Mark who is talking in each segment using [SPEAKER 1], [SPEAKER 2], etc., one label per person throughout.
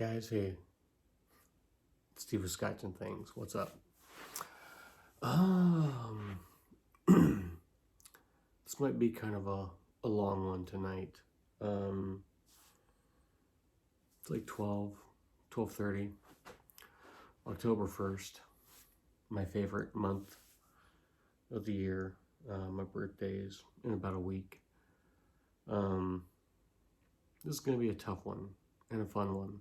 [SPEAKER 1] Guys, hey, Steve was Scotching Things. What's up? Um, this might be kind of a long one tonight. It's like 12:30, October 1st, my favorite month of the year. My birthday is in about a week. This is going to be a tough one and a fun one.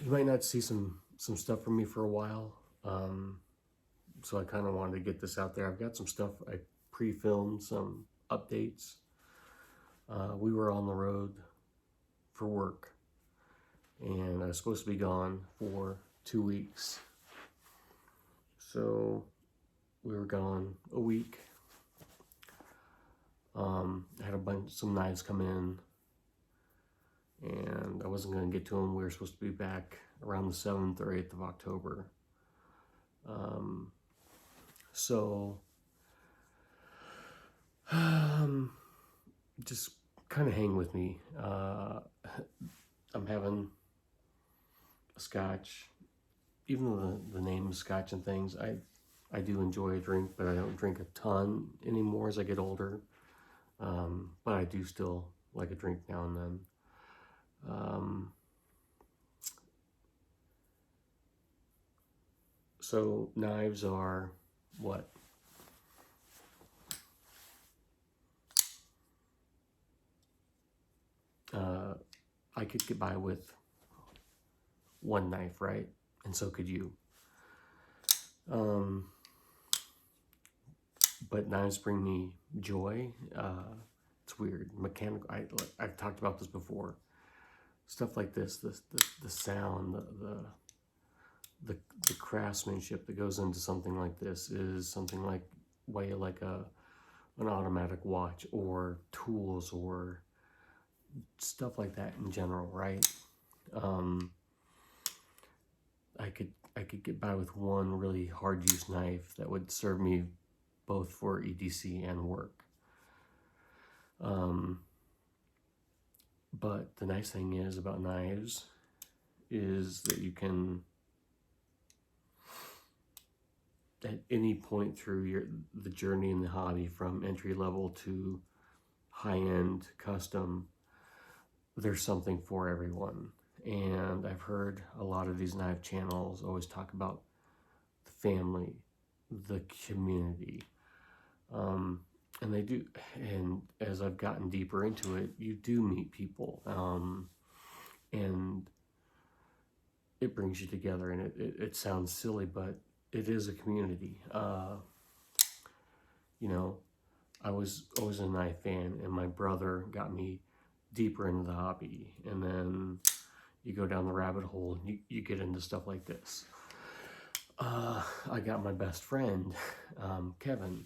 [SPEAKER 1] You might not see some stuff from me for a while, so I kind of wanted to get this out there. I've got some stuff I pre-filmed, some updates. We were on the road for work, and I was supposed to be gone for 2 weeks. So we were gone a week. I had some knives come in, and I wasn't going to get to them. We were supposed to be back around the 7th or 8th of October. Just kind of hang with me. I'm having a scotch. Even though the name is Scotching Things, I do enjoy a drink, but I don't drink a ton anymore as I get older. But I do still like a drink now and then. So knives are what? I could get by with one knife, right? And so could you. But knives bring me joy. It's weird. Mechanical. I've talked about this before. Stuff like this, the sound, the craftsmanship that goes into something like this is something like way like an automatic watch or tools or stuff like that in general, right? I could get by with one really hard use knife that would serve me both for EDC and work. But the nice thing is about knives is that you can, at any point through the journey in the hobby, from entry level to high-end custom, there's something for everyone. And I've heard a lot of these knife channels always talk about the family, the community, and they do. And as I've gotten deeper into it, you do meet people, and it brings you together. And it sounds silly, but it is a community. You know, I was always a knife fan, and my brother got me deeper into the hobby. And then you go down the rabbit hole, and you get into stuff like this. I got my best friend, Kevin,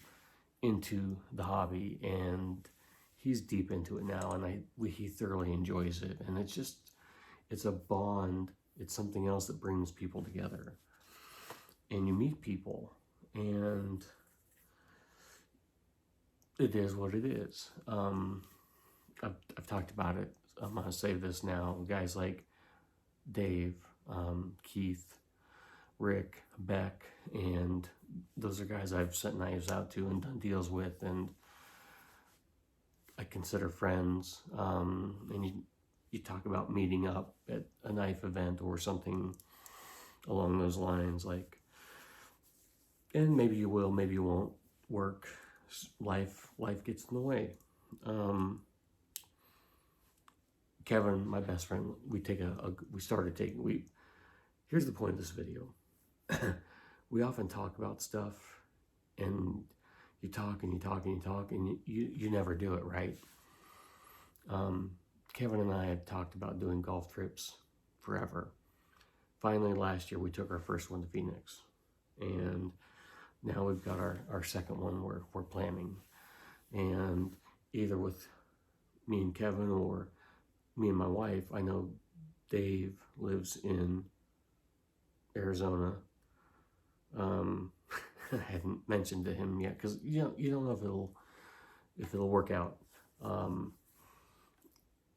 [SPEAKER 1] into the hobby, and he's deep into it now, and he thoroughly enjoys it. And it's a bond. It's something else that brings people together, and you meet people, and it is what it is. I've talked about it. I'm gonna say this now. Guys like Dave, Keith, Rick, Beck, and those are guys I've sent knives out to and done deals with, and I consider friends. And you talk about meeting up at a knife event or something along those lines, like, and maybe you will, maybe you won't. Work, life gets in the way. Kevin, my best friend, here's the point of this video. We often talk about stuff, and you talk and you talk and you talk, and you never do it, right? Kevin and I had talked about doing golf trips forever. Finally, last year, we took our first one to Phoenix, and now we've got our second one we're planning. And either with me and Kevin or me and my wife, I know Dave lives in Arizona. I hadn't mentioned to him yet because you don't know if it'll work out.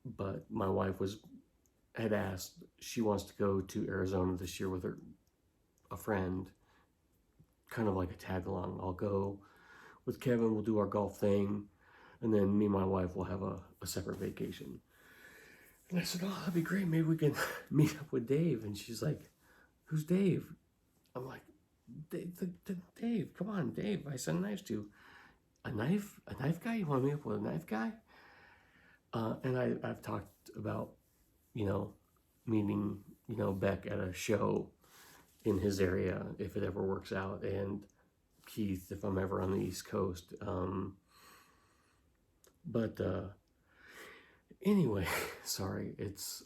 [SPEAKER 1] but my wife had asked, she wants to go to Arizona this year with a friend, kind of like a tag along. I'll go with Kevin, we'll do our golf thing, and then me and my wife will have a separate vacation. And I said, oh, that'd be great. Maybe we can meet up with Dave. And she's like, who's Dave? I'm like, Dave, come on, Dave. I send knives to. A knife guy? You want to meet up with a knife guy? And I've talked about, meeting, Beck at a show in his area, if it ever works out, and Keith, if I'm ever on the East Coast. But anyway, sorry,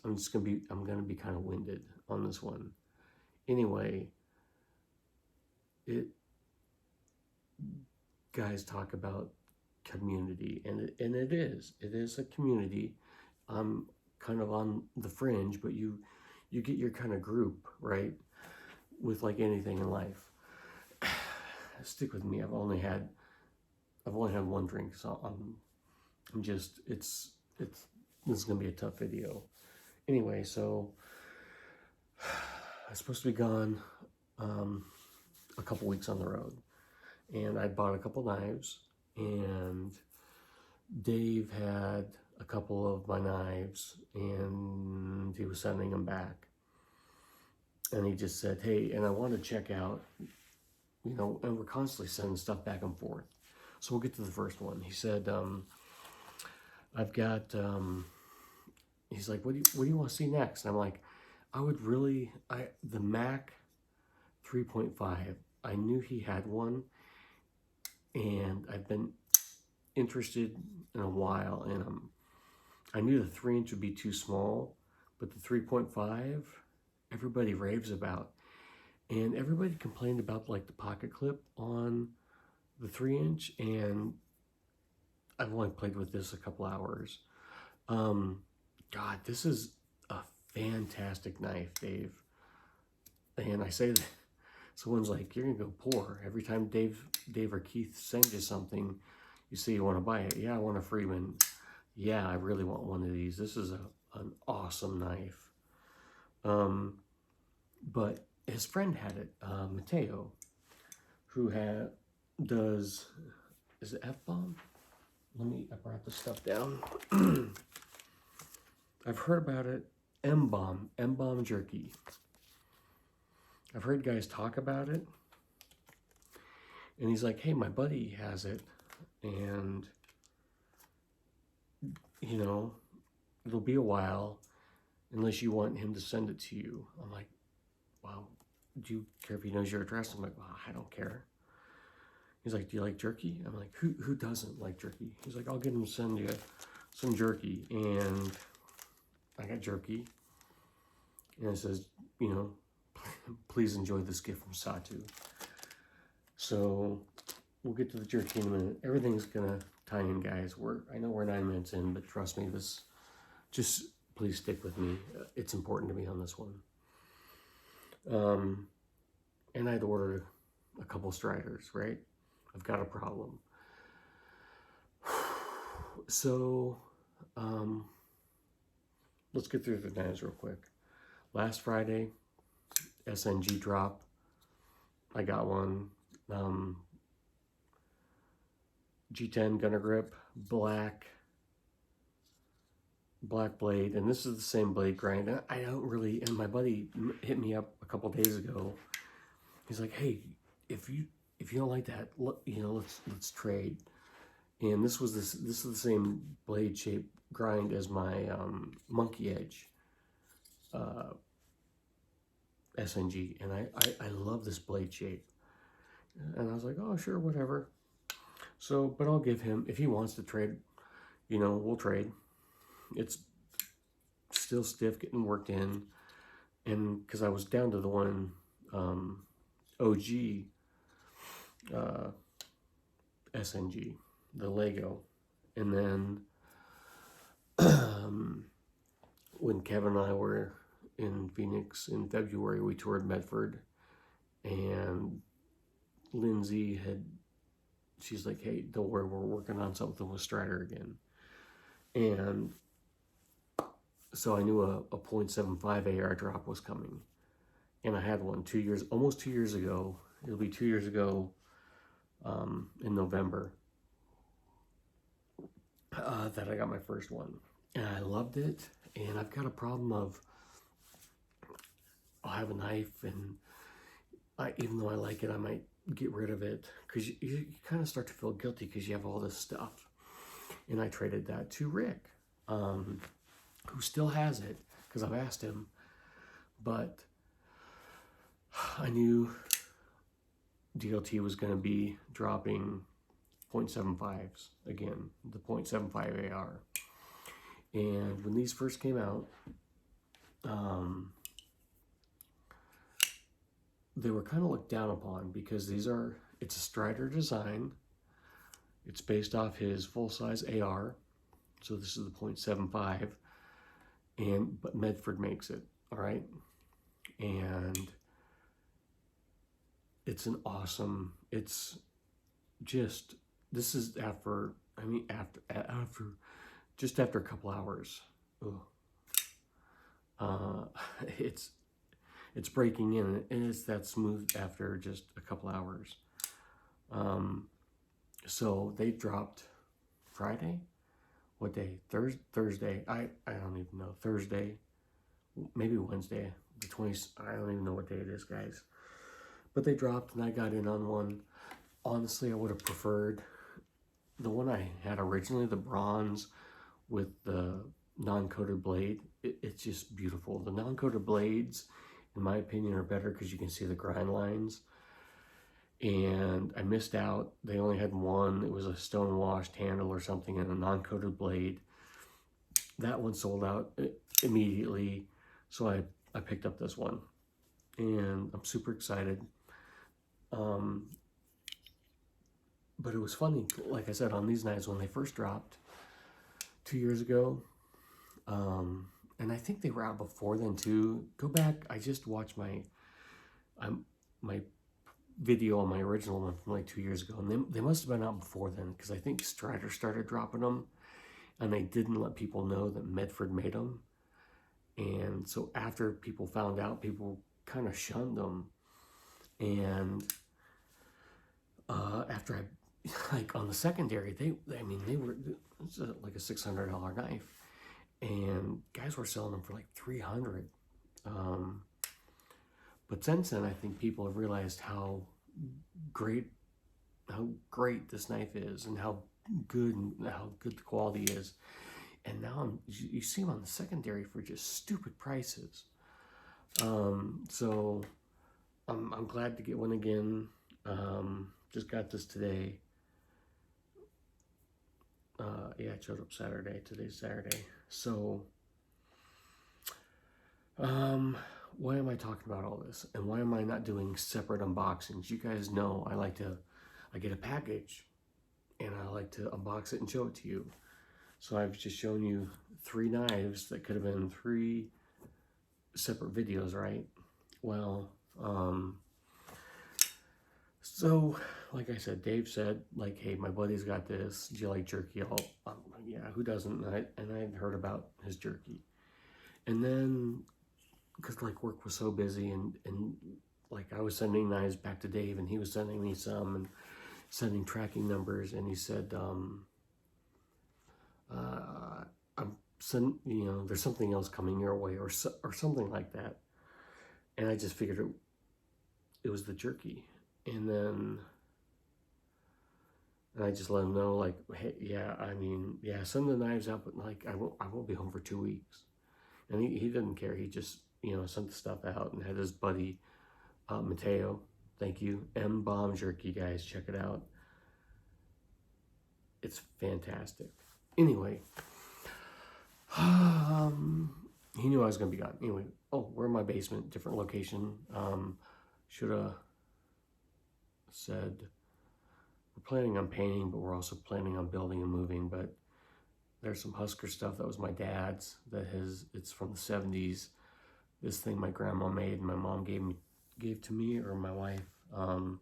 [SPEAKER 1] I'm gonna be kind of winded on this one. Anyway, guys talk about community, and it is a community. I'm kind of on the fringe, but you get your kind of group, right? With like anything in life. Stick with me. I've only had one drink, so I'm just this is gonna be a tough video. Anyway, so I was supposed to be gone a couple weeks on the road, and I bought a couple knives, and Dave had a couple of my knives, and he was sending them back, and he just said, hey, and I want to check out, and we're constantly sending stuff back and forth. So we'll get to the first one. He said, I've got, he's like, what do you want to see next? And I'm like, the Mac 3.5, I knew he had one, and I've been interested in a while in them. I knew the 3-inch would be too small, but the 3.5, everybody raves about. And everybody complained about like the pocket clip on the 3-inch, and I've only played with this a couple hours. God, this is a fantastic knife, Dave. And I say that someone's like, you're gonna go poor. Every time Dave or Keith sends you something, you say you want to buy it. Yeah, I want a Freeman. Yeah, I really want one of these. This is an awesome knife. But his friend had it, Mateo, who does, is it F-Bomb? I brought this stuff down. I've heard about it, Mbomb Jerky. I've heard guys talk about it, and he's like, hey, my buddy has it, and, it'll be a while unless you want him to send it to you. I'm like, wow, do you care if he knows your address? I'm like, well, I don't care. He's like, do you like jerky? I'm like, who doesn't like jerky? He's like, I'll get him to send you some jerky. And I got jerky. And it says, please enjoy this gift from Satu. So we'll get to the jerky in a minute. Everything's gonna tie in, guys. I know we're 9 minutes in, but trust me, just please stick with me. It's important to me on this one. And I'd ordered a couple Striders, right? I've got a problem. So, let's get through the knives real quick. Last Friday, SNG drop. I got one. G10 gunner grip, black blade, and this is the same blade grind. And my buddy hit me up a couple days ago. He's like, hey, if you don't like that, let's trade. And this is the same blade shape grind as my Monkey Edge SNG, and I love this blade shape. And I was like, oh, sure, whatever. So, but I'll give him, if he wants to trade, we'll trade. It's still stiff, getting worked in. And because I was down to the one OG SNG, the Lego. And then when Kevin and I were in Phoenix in February, we toured Medford, and Lindsay she's like, hey, don't worry, we're working on something with Strider again. And So I knew a .75 AR drop was coming. And I had one almost 2 years ago. It'll be 2 years ago in November that I got my first one. And I loved it. And I've got a problem of, I'll have a knife, and even though I like it, I might get rid of it. Because you kind of start to feel guilty because you have all this stuff. And I traded that to Rick, who still has it, because I've asked him. But I knew DLT was going to be dropping .75s again, the .75 AR. And when these first came out, they were kind of looked down upon because it's a Strider design. It's based off his full-size AR. So this is the .75, but Medford makes it, all right? And it's an awesome, it's just, this is after just after a couple hours. It's breaking in, and it's that smooth after just a couple hours. So they dropped Friday? What day? Thursday. I don't even know. Thursday, maybe Wednesday, the 20th. I don't even know what day it is, guys. But they dropped, and I got in on one. Honestly, I would have preferred the one I had originally, the bronze with the non-coated blade. It's just beautiful. The non-coated blades, in my opinion, are better because you can see the grind lines. And I missed out. They only had one. It was a stone washed handle or something and a non-coated blade. That one sold out immediately. So I picked up this one. And I'm super excited. But it was funny, like I said, on these knives when they first dropped 2 years ago. And I think they were out before then too. Go back, I just watched my video on my original one from like 2 years ago, and they must have been out before then, because I think Strider started dropping them, and they didn't let people know that Medford made them. And so after people found out, people kind of shunned them. And after like on the secondary, they were, it's like a $600 knife, and guys were selling them for like $300. But since then, I think people have realized how great this knife is, and how good the quality is. And now you see them on the secondary for just stupid prices. So I'm glad to get one again. Just got this today. Yeah, it showed up Saturday. Today's Saturday. So, why am I talking about all this? And why am I not doing separate unboxings? You guys know I get a package, and I like to unbox it and show it to you. So I've just shown you 3 knives that could have been 3 separate videos, right? Well, so like I said, Dave said, like, hey, my buddy's got this. Do you like jerky? Yeah, who doesn't? And I'd heard about his jerky. And then, because like work was so busy, and like I was sending knives back to Dave, and he was sending me some and sending tracking numbers, and he said, there's something else coming your way, or something like that. And I just figured it was the jerky. And then I just let him know, like, hey, yeah, send the knives out, but like I won't be home for 2 weeks. And he didn't care. He just, sent the stuff out, and had his buddy Mateo, thank you, Mbomb Jerky, guys, check it out. It's fantastic. Anyway, he knew I was gonna be gone. Anyway, we're in my basement, different location. Should have said we're planning on painting, but we're also planning on building and moving. But there's some Husker stuff that was my dad's, it's from the 70s. This thing my grandma made and my mom gave to me, or my wife. And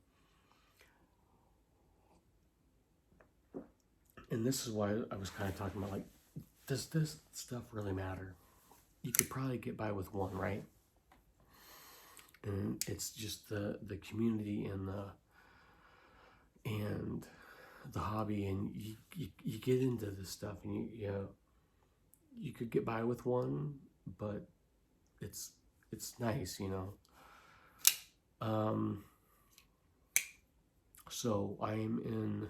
[SPEAKER 1] this is why I was kind of talking about, like, does this stuff really matter? you could probably get by with one, right? And it's just the community and the hobby, and you get into this stuff, and you could get by with one, but it's nice, So I'm in.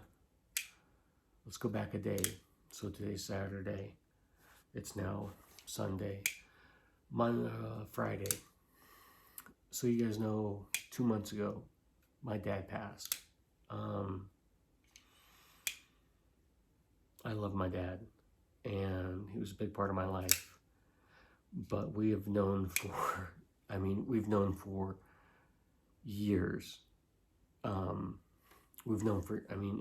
[SPEAKER 1] Let's go back a day. So today's Saturday. It's now Sunday. Friday. So you guys know, 2 months ago, my dad passed. I love my dad, and he was a big part of my life. But we've known for years.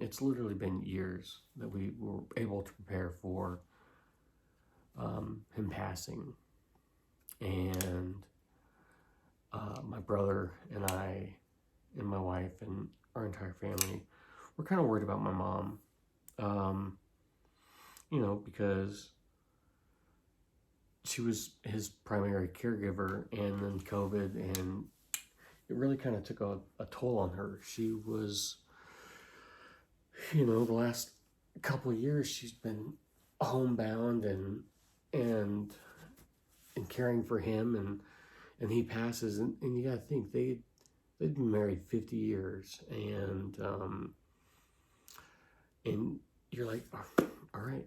[SPEAKER 1] It's literally been years that we were able to prepare for him passing. And my brother and I and my wife and our entire family were kind of worried about my mom, because she was his primary caregiver, and then COVID, and it really kind of took a toll on her. She was, the last couple of years she's been homebound and caring for him, and he passes, and you gotta think they'd been married 50 years, and you're like, all right,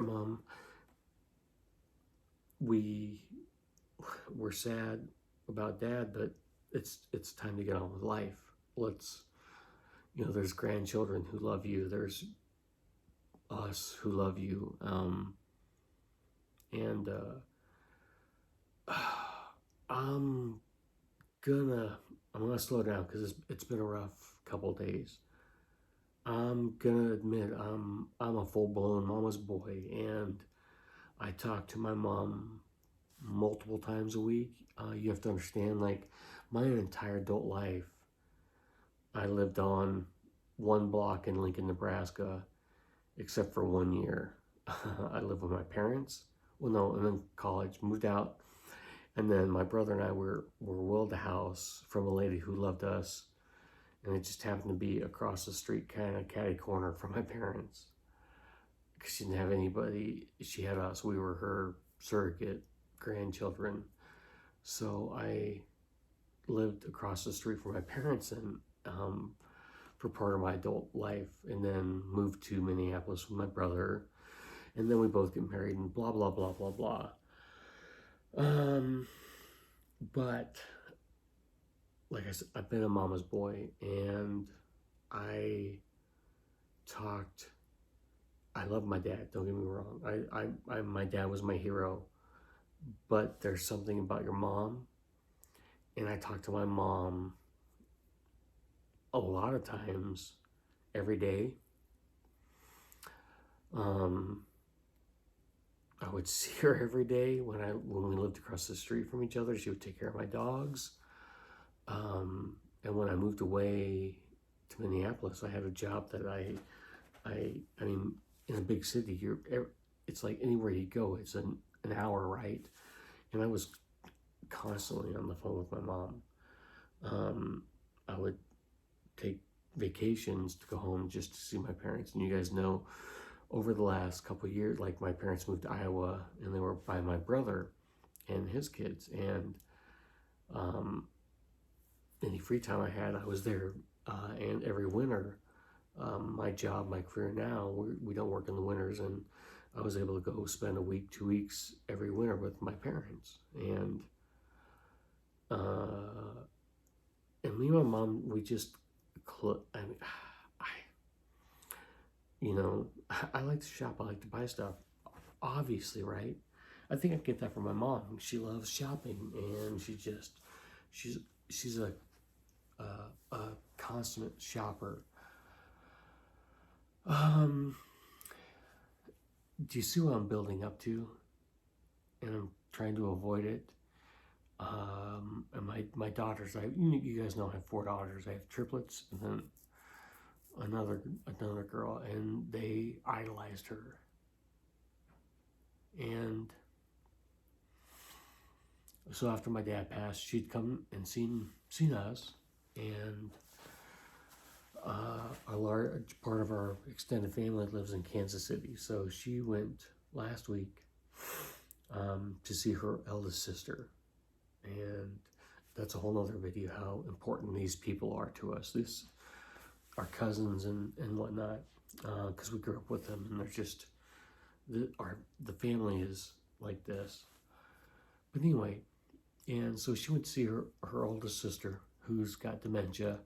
[SPEAKER 1] Mom, we're sad about Dad, but it's time to get on with life. There's grandchildren who love you. There's us who love you. And I'm gonna slow down because it's been a rough couple days. I'm gonna admit I'm a full-blown mama's boy, and I talk to my mom multiple times a week. You have to understand, like, my entire adult life, I lived on one block in Lincoln, Nebraska, except for 1 year. I lived with my parents. Well, no, and then college, moved out. And then my brother and I were willed a house from a lady who loved us. And it just happened to be across the street, kind of catty corner from my parents. Because she didn't have anybody. She had us. We were her surrogate grandchildren. So I lived across the street from my parents and for part of my adult life, and then moved to Minneapolis with my brother, and then we both get married and blah blah blah blah blah. But like I said, I've been a mama's boy, and I love my dad, don't get me wrong. My dad was my hero, but there's something about your mom, and I talk to my mom a lot of times every day. I would see her every day when we lived across the street from each other. She would take care of my dogs. And when I moved away to Minneapolis, I had a job that I mean, in a big city, it's like anywhere you go, it's an hour, right? And I was constantly on the phone with my mom. I would take vacations to go home just to see my parents. And you guys know, over the last couple of years, like, my parents moved to Iowa, and they were by my brother and his kids. And any free time I had, I was there. And every winter, my job, my career now, we don't work in the winters, and I was able to go spend a week, 2 weeks every winter with my parents. And me and my mom, we just, I like to shop, I like to buy stuff, obviously, right? I think I get that from my mom. She loves shopping, and she's a consummate shopper. Do you see what I'm building up to? And I'm trying to avoid it. And my daughters, you guys know I have 4 daughters. I have triplets, and then another girl, and they idolized her. And So after my dad passed, she'd come and seen us, and a large part of our extended family lives in Kansas City. So she went last week to see her eldest sister, and that's a whole nother video how important these people are to us. Our cousins and whatnot, because we grew up with them, and they're just the family is like this. But anyway, and so she went to see her oldest sister, who's got dementia,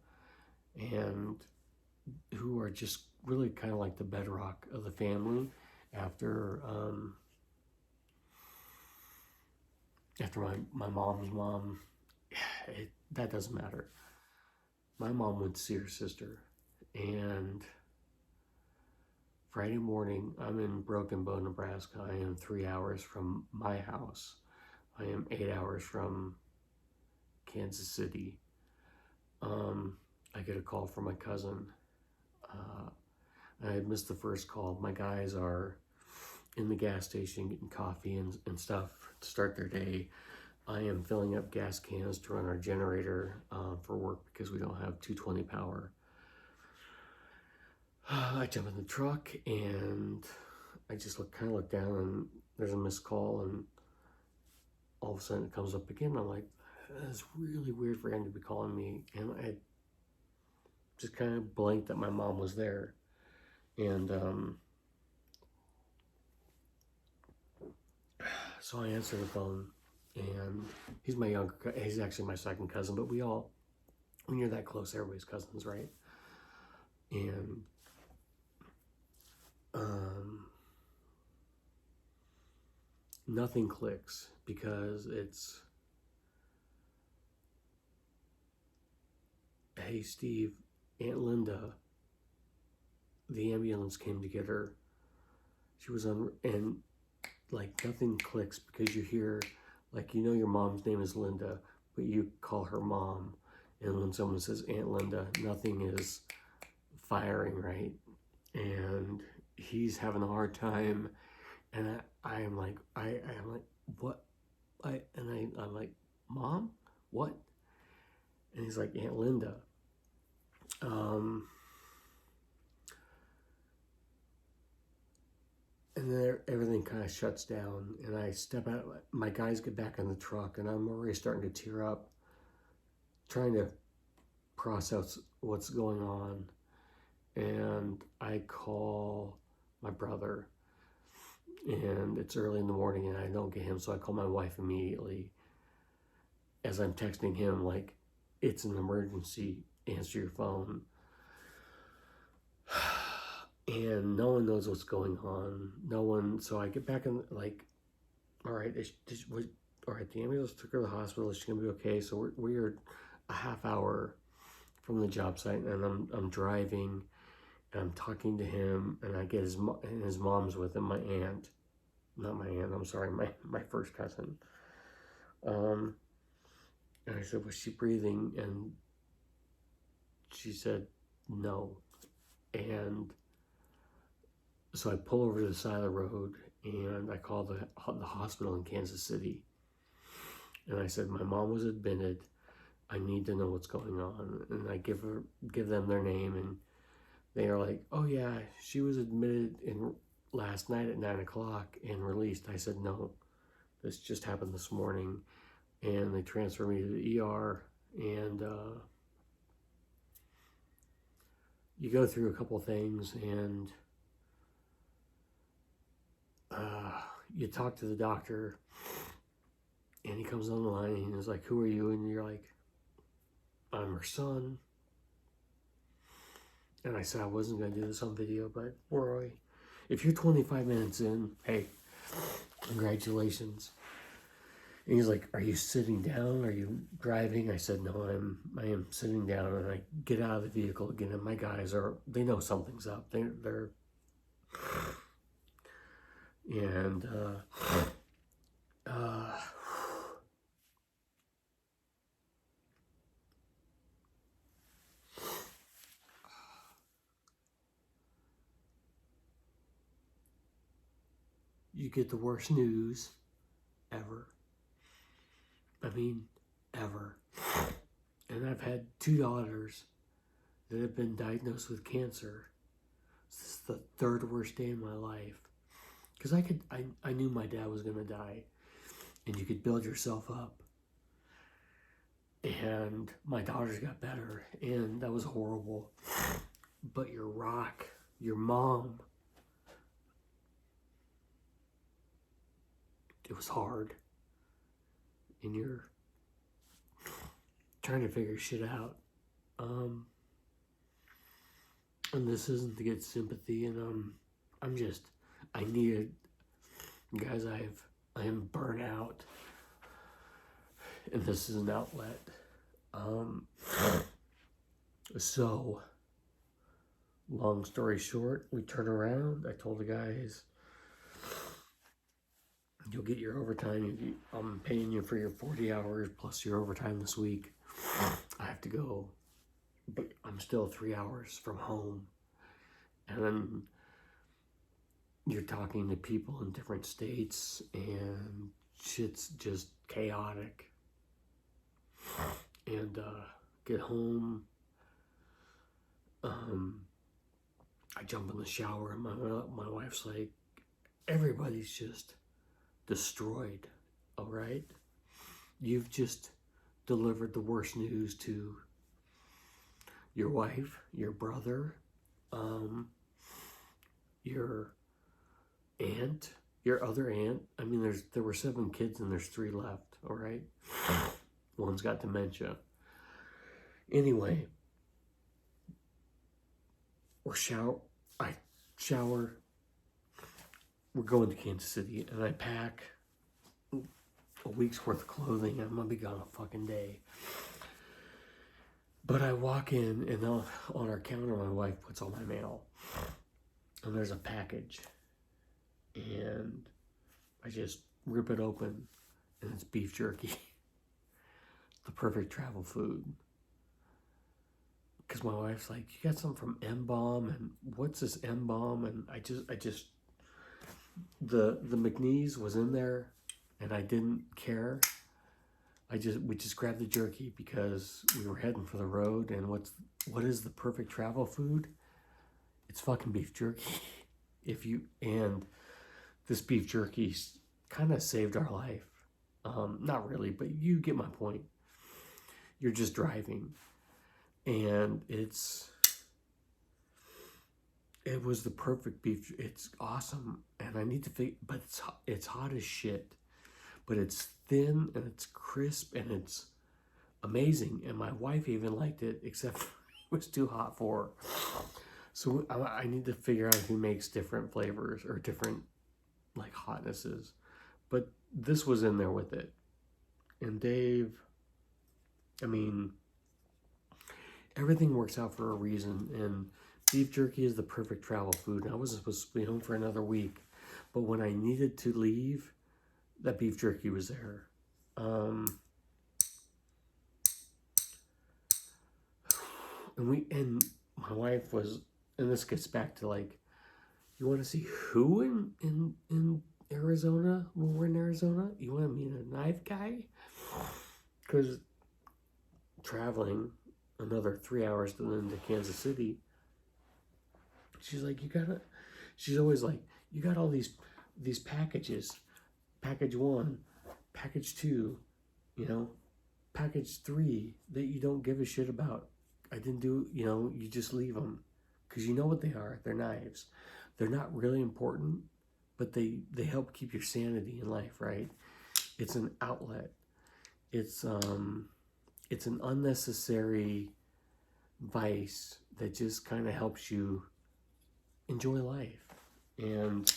[SPEAKER 1] and who are just really kind of like the bedrock of the family after my mom's mom. That doesn't matter. My mom went to see her sister, and Friday morning, I'm in Broken Bow, Nebraska. I am 3 hours from my house. I am 8 hours from Kansas City. I get a call from my cousin. I had missed the first call. My guys are in the gas station getting coffee and stuff to start their day. I am filling up gas cans to run our generator for work because we don't have 220 power. I jump in the truck and I just kind of look down, and there's a missed call, and all of a sudden it comes up again. I'm like, that's really weird for him to be calling me. And I just kind of blanked that my mom was there. And so I answer the phone, and he's actually my second cousin, but when you're that close, everybody's cousins, right? And nothing clicks because it's, hey Steve, Aunt Linda, the ambulance came to get her. She was and like nothing clicks because you hear, like, you know your mom's name is Linda, but you call her mom. And when someone says Aunt Linda, nothing is firing, right? And he's having a hard time. And I'm like, what? I'm like, Mom, what? And he's like, Aunt Linda. And then everything kind of shuts down, and I step out. My guys get back in the truck, and I'm already starting to tear up, trying to process what's going on. And I call my brother, and it's early in the morning, and I don't get him, so I call my wife immediately. As I'm texting him, like, it's an emergency, answer your phone. And no one knows what's going on. No one. So I get back in, like, all right, all right, the ambulance took her to the hospital. Is she gonna be okay? So we're a half hour from the job site, and I'm driving, and I'm talking to him, and I get his mom's with him. My aunt, not my aunt. I'm sorry, my first cousin. And I said, was she breathing? And she said no. And so I pull over to the side of the road, and I call the hospital in Kansas City. And I said, my mom was admitted. I need to know what's going on. And I give them their name, and they are like, oh yeah, she was admitted last night at 9 o'clock and released. I said, no, this just happened this morning. And they transfer me to the ER, and you go through a couple things, and you talk to the doctor, and he comes on the line, and he's like, who are you? And you're like, I'm her son. And I said I wasn't going to do this on video, but Roy, if you're 25 minutes in, hey, congratulations. And he's like, are you sitting down? Are you driving? I said, no, I am sitting down. And I get out of the vehicle again, and my guys they know something's up. They're and you get the worst news ever. I mean, ever. And I've had 2 daughters that have been diagnosed with cancer. This is the 3rd worst day in my life. Because I knew my dad was going to die. And you could build yourself up. And my daughters got better. And that was horrible. But your rock, your mom, it was hard. And you're trying to figure shit out. And this isn't to get sympathy, and I needed, guys, I am burnt out, and this is an outlet. So, long story short, we turn around. I told the guys, you'll get your overtime. I'm paying you for your 40 hours plus your overtime this week. I have to go, but I'm still 3 hours from home. And then you're talking to people in different states, and shit's just chaotic. And get home, I jump in the shower, and my wife's like, everybody's just destroyed, all right? You've just delivered the worst news to your wife, your brother, your aunt, your other aunt. I mean, there were 7 kids and there's 3 left, all right? One's got dementia. Anyway, I shower, we're going to Kansas City, and I pack a week's worth of clothing. I'm gonna be gone a fucking day. But I walk in, and on our counter, my wife puts all my mail. And there's a package. And I just rip it open, and it's beef jerky. The perfect travel food. Because my wife's like, you got something from Mbomb, and what's this Mbomb? And I just, the McNeese was in there, and I didn't care. We just grabbed the jerky because we were heading for the road. And what is the perfect travel food? It's fucking beef jerky. And this beef jerky kind of saved our life. Not really, but you get my point. You're just driving, and it was the perfect beef. It's awesome, and I need to think, but it's hot as shit. But it's thin, and it's crisp, and it's amazing. And my wife even liked it, except it was too hot for her. So I need to figure out who makes different flavors or different like hotnesses. But this was in there with it. And Dave, I mean, everything works out for a reason. And beef jerky is the perfect travel food. I wasn't supposed to be home for another week. But when I needed to leave, that beef jerky was there. And my wife was, and this gets back to like, you want to see who in Arizona when we're in Arizona? You want to meet a knife guy? Because traveling another 3 hours into Kansas City, she's like, she's always like, you got all these packages. Package 1, package 2, package 3 that you don't give a shit about. I didn't do, you just leave them. Because you know what they are. They're knives. They're not really important, but they help keep your sanity in life, right? It's an outlet. It's an unnecessary vice that just kind of helps you enjoy life. And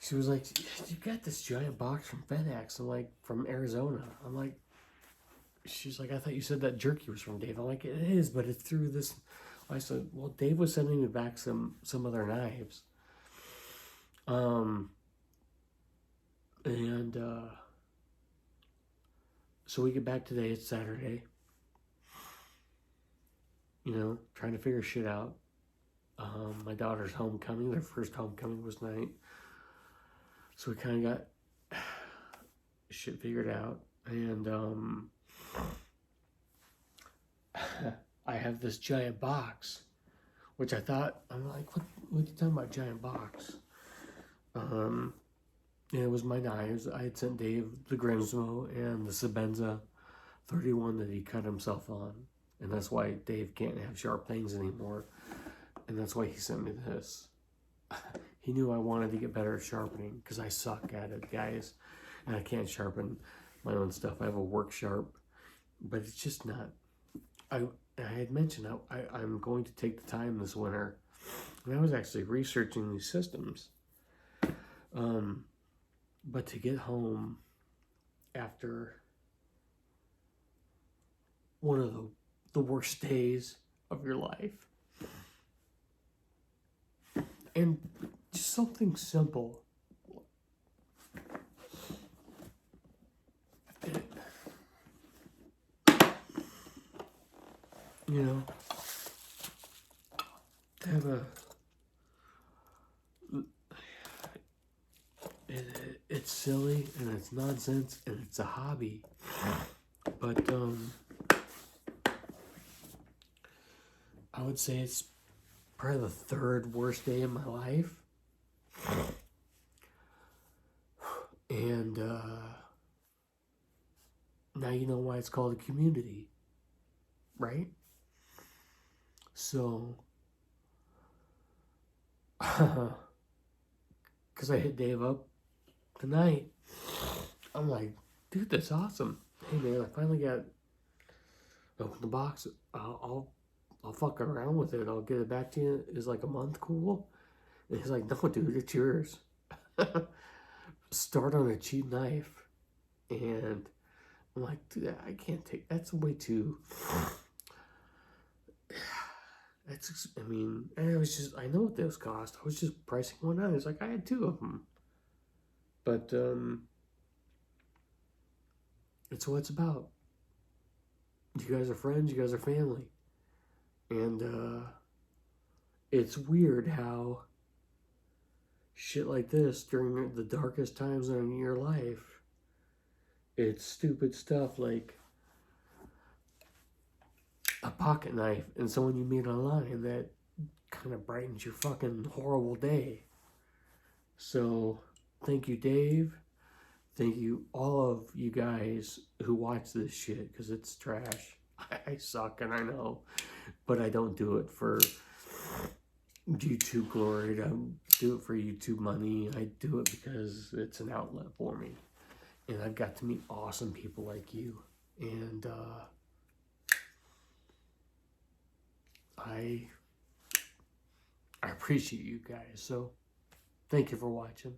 [SPEAKER 1] she was like, you got this giant box from FedEx. I'm like, from Arizona. I'm like, she's like, I thought you said that jerky was from Dave. I'm like, it is, but it's through this. I said, well, Dave was sending me back some other knives. So we get back today. It's Saturday. Trying to figure shit out. My daughter's homecoming. Their first homecoming was tonight. So we kind of got shit figured out. And I have this giant box, which I thought, I'm like, what are you talking about, giant box? And it was my knives. I had sent Dave the Grimsmo and the Sebenza 31 that he cut himself on. And that's why Dave can't have sharp things anymore. And that's why he sent me this. He knew I wanted to get better at sharpening because I suck at it, guys. And I can't sharpen my own stuff. I have a work sharp, but it's just not. I had mentioned I'm going to take the time this winter. And I was actually researching these systems. But to get home after one of the worst days of your life, and just something simple, you know, to have it's silly and it's nonsense and it's a hobby, but I would say it's probably the third worst day of my life. And now you know why it's called a community, right? So, because I hit Dave up tonight, I'm like, dude, that's awesome. Hey man, I finally got open the box. I'll fuck around with it. I'll get it back to you. Is like a month cool? And he's like, no, dude, it's yours. Start on a cheap knife. And I'm like, dude, I can't take, that's way too, that's, I mean, I know what those cost. I was just pricing one out. It's like, I had two of them. But, it's what it's about. You guys are friends, you guys are family. And, it's weird how shit like this during the darkest times in your life, it's stupid stuff like a pocket knife and someone you meet online that kind of brightens your fucking horrible day. So, thank you, Dave. Thank you, all of you guys who watch this shit, because it's trash. I suck, and I know, but I don't do it for YouTube glory. I don't do it for YouTube money. I do it because it's an outlet for me. And I've got to meet awesome people like you. And I appreciate you guys. So, thank you for watching.